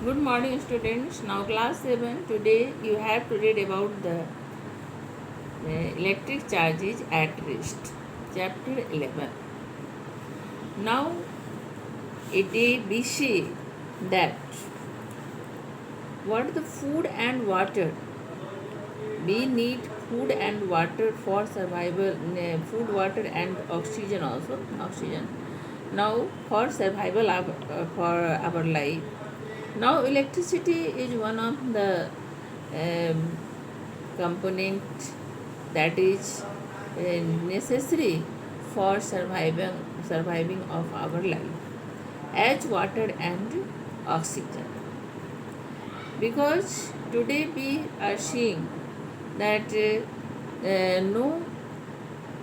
Good morning, students. Now, class 7. Today, you have to read about the electric charges at rest. Chapter 11. Now, it we see that what the food and water. We need food and water for survival. Food, water, and oxygen also. Oxygen. Now, for survival for our life. Now, electricity is one of the um, component that is necessary for surviving of our life as water and oxygen, because today we are seeing that no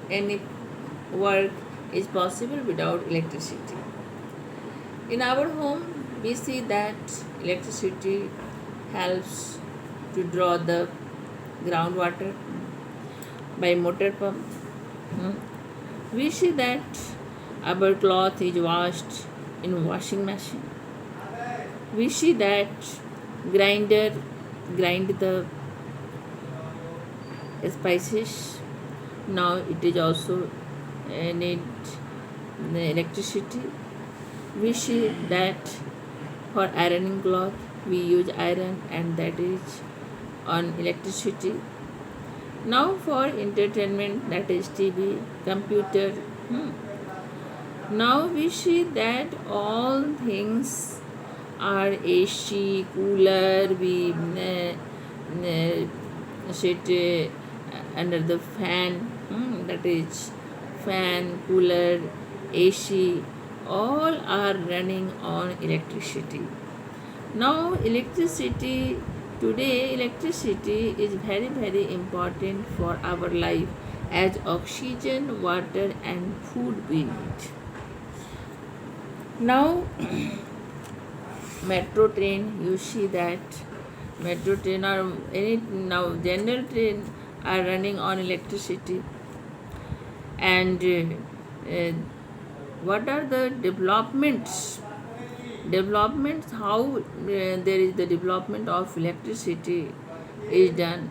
any work is possible without electricity. In our home we see that electricity helps to draw the groundwater by motor pump. We see that our cloth is washed in washing machine. We see that grinder grind the spices. Now it is also need the electricity. We see that for ironing cloth we use iron, and that is on electricity. Now for entertainment, that is TV, computer. Now we see that all things are AC, cooler. We sit under the fan. That is fan, cooler, AC. All are running on electricity. Now electricity is very important for our life as oxygen, water, and food we need. Now metro train, you see that metro train or any now general train are running on electricity. And what are the developments how there is the development of electricity is done.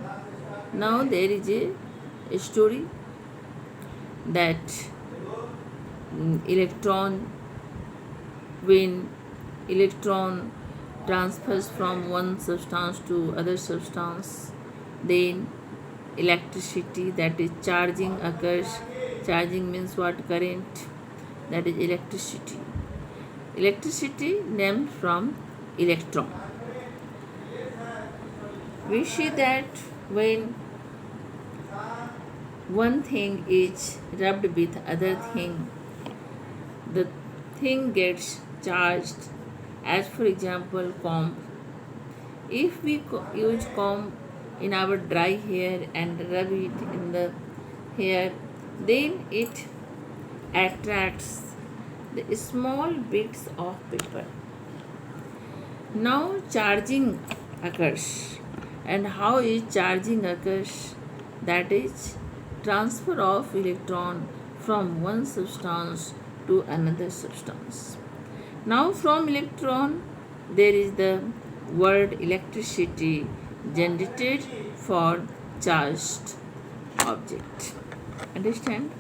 Now there is a story that when electron transfers from one substance to other substance, then electricity, that is charging, occurs. Charging means what? Current. That is electricity named from electron. We see that when one thing is rubbed with other thing, the thing gets charged. As for example, comb. If we use comb in our dry hair and rub it in the hair, then it attracts the small bits of paper. Now charging occurs. And how is charging occurs? That is transfer of electron from one substance to another substance. Now from electron there is the word electricity generated for charged object. Understand?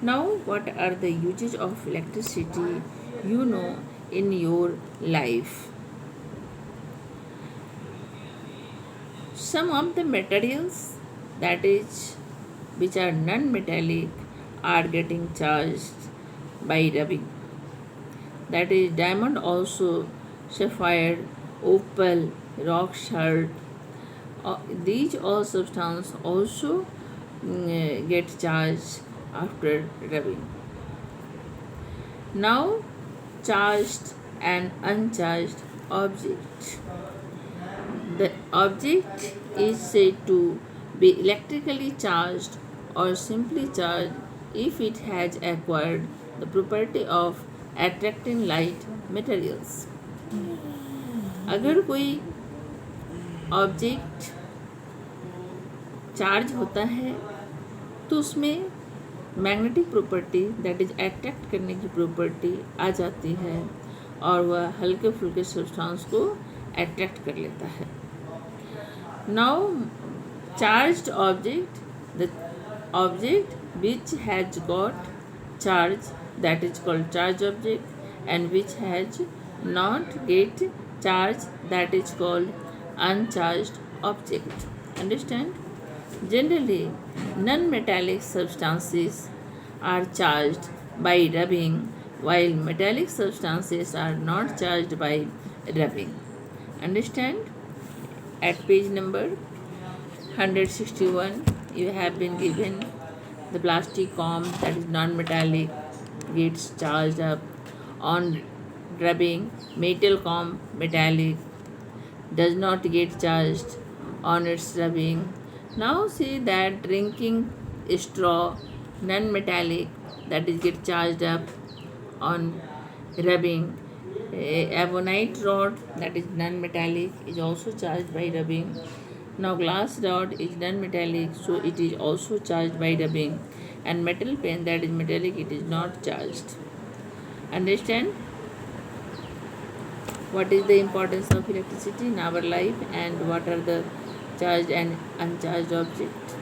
Now what are the uses of electricity in your life? Some of the materials, that is which are non-metallic, are getting charged by rubbing. That is diamond also, sapphire, opal, rock salt. These all substances also get charged after rubbing. Now charged and uncharged object. The object is said to be electrically charged or simply charged if it has acquired the property of attracting light materials. अगर कोई object charge होता है तो उसमें magnetic property, that is attract करने की property आ जाती है, और वह हल्के फुल्के सब्सटेंस को अट्रैक्ट कर लेता है. Now charged object, the object which has got charge, that is called charged object, and which has not get charge, that is called uncharged object. Understand? Generally, non-metallic substances are charged by rubbing, while metallic substances are not charged by rubbing. Understand? At page number 161, you have been given the plastic comb, that is non-metallic, gets charged up on rubbing. Metal comb, metallic, does not get charged on its rubbing. Now see that drinking straw, non-metallic, that is get charged up on rubbing. Ebonite rod, that is non-metallic, is also charged by rubbing. Now glass rod is non-metallic, so it is also charged by rubbing. And metal pen, that is metallic, it is not charged. Understand what is the importance of electricity in our life and what are the charged and uncharged objects?